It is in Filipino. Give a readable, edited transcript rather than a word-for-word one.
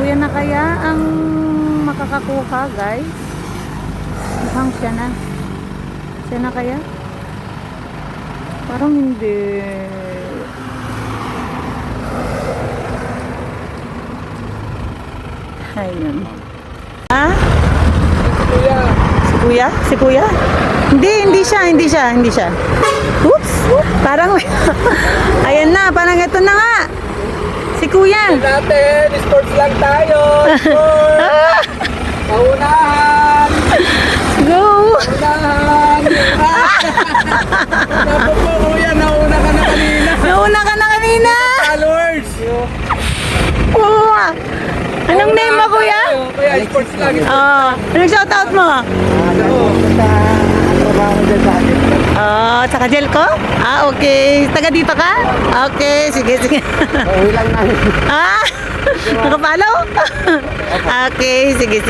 kuya na kaya ang makakakuha, guys? Mukhang siya na. Siya na kaya? Parang hindi. Ayun. Ha? Kuya. Si kuya? Si kuya? Hindi siya. Oops! Parang, ayan na, parang ito na nga. Si kuya. Natin, sports lang tayo. Sports. Paunahan. Go! Paunahan. Napo po, kuya, nauna ka na kanina. Nauna ka na kanina! Followers. Oo! Anong name mo, kuya? Kuya, sports lang. Anong shoutout mo? Tsaka gel ko? Okay. Taga dito ka? Okay, sige. Uwi lang namin. Nakapalaw? Okay, sige.